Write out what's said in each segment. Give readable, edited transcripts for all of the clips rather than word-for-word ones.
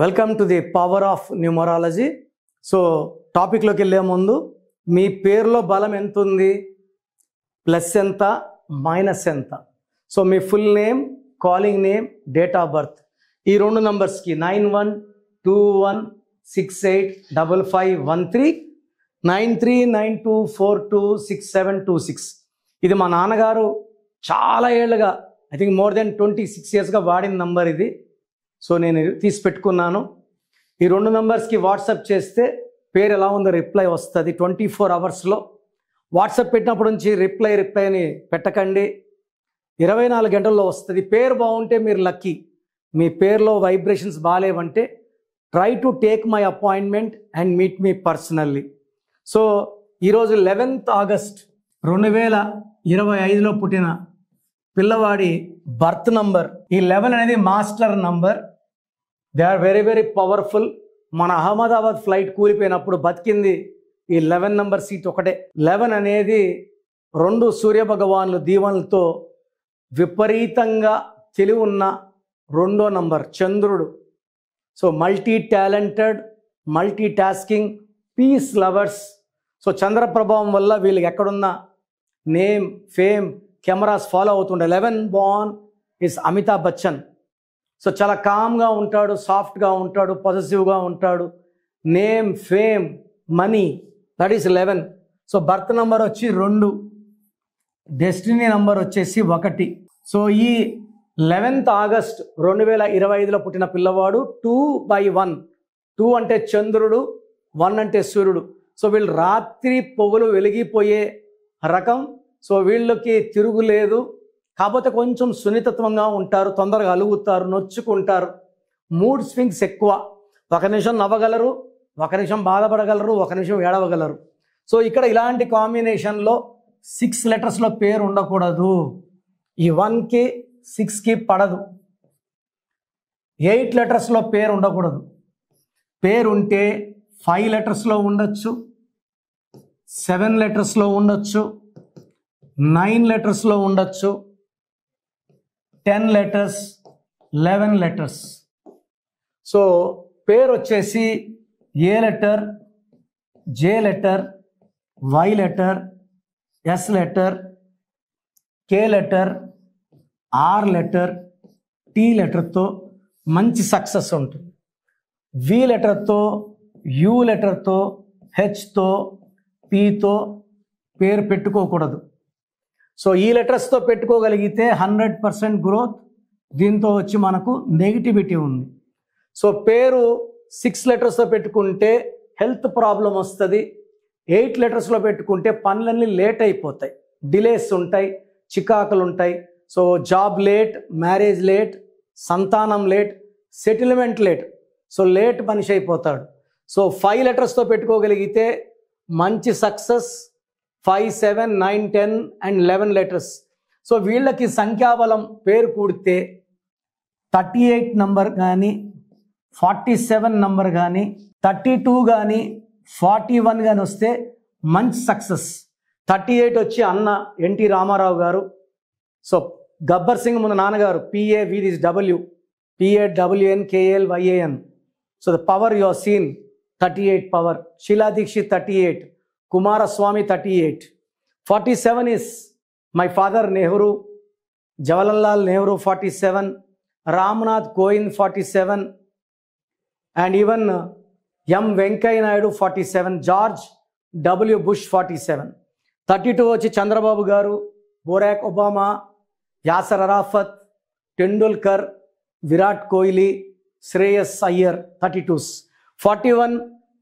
Welcome to the power of numerology. So టాపిక్లోకి వెళ్ళే ముందు మీ పేరులో బలం ఎంత ఉంది, ప్లస్ ఎంత, మైనస్ ఎంత. So me full name, calling name, date of birth, ఈ రెండు నంబర్స్కి 9121685513 9392426726. ఇది మా నాన్నగారు చాలా ఏళ్ళుగా, ఐ థింక్ మోర్ దెన్ 26 yearsగా వాడిన నంబర్ ఇది. సో నేను తీసి పెట్టుకున్నాను. ఈ రెండు నంబర్స్కి వాట్సాప్ చేస్తే పేరు ఎలా ఉందో రిప్లై వస్తుంది 24 hours. వాట్సాప్ పెట్టినప్పటి నుంచి రిప్లై అని పెట్టకండి, 24 గంటల్లో వస్తుంది. పేరు బాగుంటే మీరు లక్కీ. మీ పేరులో వైబ్రేషన్స్ బాగాలేవంటే try to take my appointment and meet me personally. So ఈరోజు 11th August 2025లో పుట్టిన పిల్లవాడి బర్త్ నంబర్. ఈ 11 అనేది master number. They are very very powerful. మన అహ్మదాబాద్ ఫ్లైట్ కూలిపోయినప్పుడు బతికింది ఈ 11 నంబర్ సీట్ ఒకటే. 11 అనేది 2 సూర్యభగవానులు దీవెనలతో విపరీతంగా తెలివి ఉన్న రెండో నంబర్, చంద్రుడు. So multi talented, multi tasking, peace lovers. So చంద్ర ప్రభావం వల్ల వీళ్ళకి ఎక్కడున్న నేమ్, ఫేమ్, కెమెరాస్ ఫాలో అవుతుండే. 11 born is Amitabh Bachchan. So చాలా కామ్గా ఉంటాడు, సాఫ్ట్గా ఉంటాడు, పాజిటివ్గా ఉంటాడు. Name, fame, money, that is 11. So birth number వచ్చి 2, డెస్టినీ నెంబర్ వచ్చేసి 1. సో ఈ 11th August 2025లో పుట్టిన పిల్లవాడు 2/1. 2 అంటే చంద్రుడు, 1 అంటే సూర్యుడు. సో వీళ్ళు రాత్రి పొగలు వెలిగిపోయే రకం. సో వీళ్ళకి తిరుగులేదు. కాకపోతే కొంచెం సున్నితత్వంగా ఉంటారు, తొందరగా అలుగుతారు, నొచ్చుకుంటారు. మూడ్ స్వింగ్స్ ఎక్కువ. 1 నిమిషం నవ్వగలరు, 1 నిమిషం బాధపడగలరు, 1 నిమిషం ఏడవగలరు. సో ఇక్కడ ఇలాంటి కాంబినేషన్లో 6 letersలో పేరు ఉండకూడదు. ఈ 1కి 6కి పడదు. 8 letersలో పేరు ఉండకూడదు. పేరు ఉంటే 5 letersలో ఉండొచ్చు, 7 letersలో ఉండొచ్చు, 9 letersలో ఉండొచ్చు, 10 letters, 11 letters. సో పేరు వచ్చేసి A letter, J letter, Y letter, S letter, K letter, R letter, T లెటర్తో మంచి సక్సెస్ ఉంటుంది. వి లెటర్తో, యూ లెటర్తో, హెచ్తో, పీతో పేరు పెట్టుకోకూడదు. సో ఈ లెటర్స్తో పెట్టుకోగలిగితే 100% గ్రోత్. దీంతో వచ్చి మనకు నెగిటివిటీ ఉంది. సో పేరు 6 letersతో పెట్టుకుంటే హెల్త్ ప్రాబ్లం వస్తుంది. 8 letersలో పెట్టుకుంటే పనులన్నీ లేట్ అయిపోతాయి, డిలేస్ ఉంటాయి, చికాకులు ఉంటాయి. So job late, marriage late, సంతానం late, settlement late. So late మనిషి అయిపోతాడు. సో 5 letersతో పెట్టుకోగలిగితే మంచి సక్సెస్. 5, 7, 9, 10 and 11 letters. సో వీళ్ళకి సంఖ్యాబలం పేరు కూడితే 38 నంబర్ కానీ, 47 నంబర్ కానీ, 32 కానీ, 41 కానీ వస్తే మంచి సక్సెస్. 38 వచ్చి అన్న ఎన్టీ రామారావు గారు. సో గబ్బర్ సింగ్ ముందు నాన్నగారు PAVDW, PAWNKLYAN. So the power you are seen 38 power. Sheila Dikshit 38, Kumaraswamy 38. 47 is my father Nehru, Jawaharlal Nehru 47, Ramnath Kovind 47, and even M. Venkaiah Naidu 47, George W. Bush 47. 32 వచ్చి చంద్రబాబు గారు, Barack Obama, Yasser Arafat, Tendulkar, Virat Kohli, Shreyas Iyer 32s. 41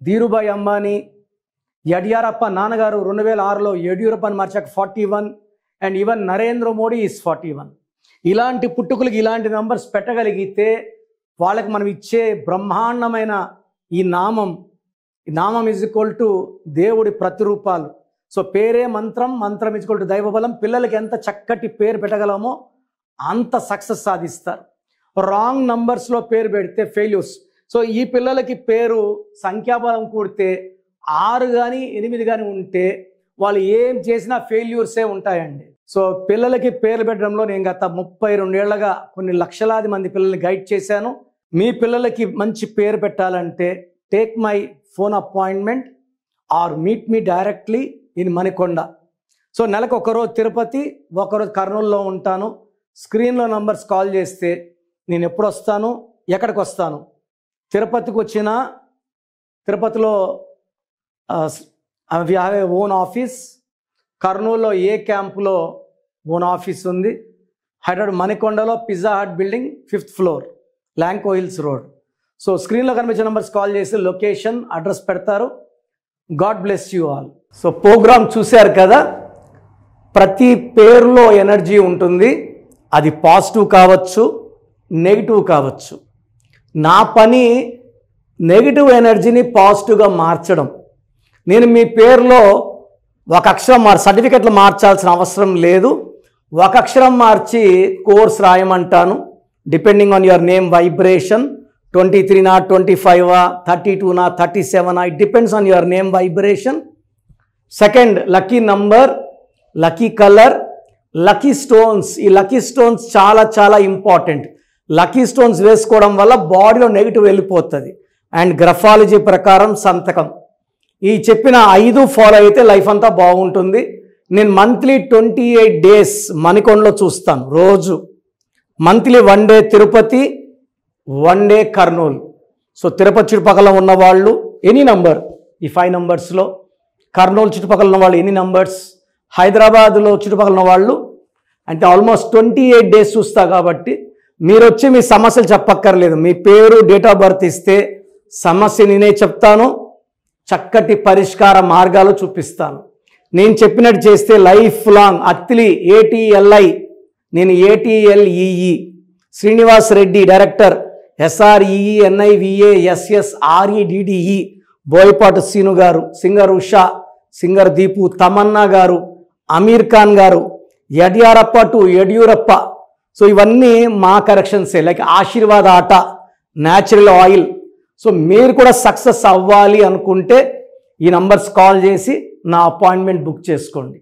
Dhirubhai Ambani, Yediyurappa నాన్నగారు 2006లో యడియూరప్పని మార్చాక 41, and even Narendra Modi is 41. ఇలాంటి పుట్టుకలకి ఇలాంటి numbers పెట్టగలిగితే వాళ్ళకి మనం ఇచ్చే బ్రహ్మాండమైన ఈ నామం ఈజ్ ఈక్వల్ టు దేవుడి ప్రతిరూపాలు. సో పేరే మంత్రం, మంత్రం ఈజ్ ఈక్వల్ టు దైవబలం. పిల్లలకి ఎంత చక్కటి పేరు పెట్టగలమో అంత సక్సెస్ సాధిస్తారు. రాంగ్ నంబర్స్లో పేరు పెడితే ఫెయిల్యూర్స్. సో ఈ పిల్లలకి పేరు సంఖ్యాబలం కూడితే 6 కానీ 8 కానీ ఉంటే వాళ్ళు ఏం చేసినా ఫెయిల్యూర్సే ఉంటాయండి. సో పిల్లలకి పేర్లు పెట్టడంలో నేను గత 32 ఏళ్లుగా కొన్ని లక్షలాది మంది పిల్లల్ని గైడ్ చేశాను. మీ పిల్లలకి మంచి పేరు పెట్టాలంటే take my phone appointment are meet me directly in Manikonda. So నెలకు ఒకరోజు తిరుపతి, ఒకరోజు కర్నూలులో ఉంటాను. స్క్రీన్లో నంబర్స్ కాల్ చేస్తే నేను ఎప్పుడు వస్తాను, ఎక్కడికి వస్తాను. తిరుపతికి వచ్చిన తిరుపతిలో we have a own office. కర్నూలులో ఏ క్యాంపులో ఓన్ ఆఫీస్ ఉంది. హైదరాబాద్ మణికొండలో pizza hut building 5th floor, Lanco hills road. So స్క్రీన్లో కనిపించే నెంబర్స్ కాల్ చేసి లొకేషన్, అడ్రస్ పెడతారు. God bless you all. So programme చూశారు కదా, ప్రతి పేరులో ఎనర్జీ ఉంటుంది. అది పాజిటివ్ కావచ్చు, నెగిటివ్ కావచ్చు. నా పని నెగిటివ్ ఎనర్జీని పాజిటివ్గా మార్చడం. నేను మీ పేరులో ఒక అక్షరం సర్టిఫికెట్లు మార్చాల్సిన అవసరం లేదు. ఒక అక్షరం మార్చి కోర్స్ రాయమంటాను. Depending on your name vibration, 23 25 32 37, it depends on your name vibration. Second, lucky number, lucky colour, lucky stones. ఈ లక్కీ స్టోన్స్ చాలా చాలా ఇంపార్టెంట్. లక్కీ స్టోన్స్ వేసుకోవడం వల్ల బాడీలో నెగిటివ్ వెళ్ళిపోతుంది. అండ్ గ్రఫాలజీ ప్రకారం సంతకం. ఈ చెప్పిన 5 ఫాలో అయితే లైఫ్ అంతా బాగుంటుంది. నేను మంత్లీ 28 days మణికొండలో చూస్తాను రోజు. Monthly 1 day Tirupati, 1 day Kurnool. So Tirupati చుట్టుపక్కల ఉన్న వాళ్ళు ఎనీ నంబర్, ఈ 5 numbers-లో, కర్నూలు చుట్టుపక్కల ఉన్న వాళ్ళు ఎనీ నంబర్స్, హైదరాబాద్లో చుట్టుపక్కల ఉన్న వాళ్ళు అంటే ఆల్మోస్ట్ 28 days చూస్తా. కాబట్టి మీరు వచ్చి మీ సమస్యలు చెప్పక్కర్లేదు. మీ పేరు, డేట్ ఆఫ్ బర్త్ ఇస్తే సమస్య నేనే చెప్తాను, చక్కటి పరిష్కార మార్గాలు చూపిస్తాను. నేను చెప్పినట్టు చేస్తే లైఫ్ లాంగ్. అత్తిలి ATLI, నేను ATLEE, Srinivas Reddy director, SREENIVASSREDDE, Boyapati Seenu గారు, సింగర్ ఉషా, సింగర్ దీపు, తమన్నా గారు, అమీర్ ఖాన్ గారు, యడ్యారప్ప టు యడ్యూరప్ప. సో ఇవన్నీ మా కరెక్షన్సే. లైక్ ఆశీర్వాద్ ఆట, న్యాచురల్ ఆయిల్. సో మీరు కూడా సక్సెస్ అవ్వాలి అనుకుంటే ఈ నంబర్స్ కాల్ చేసి నా అపాయింట్మెంట్ బుక్ చేసుకోండి.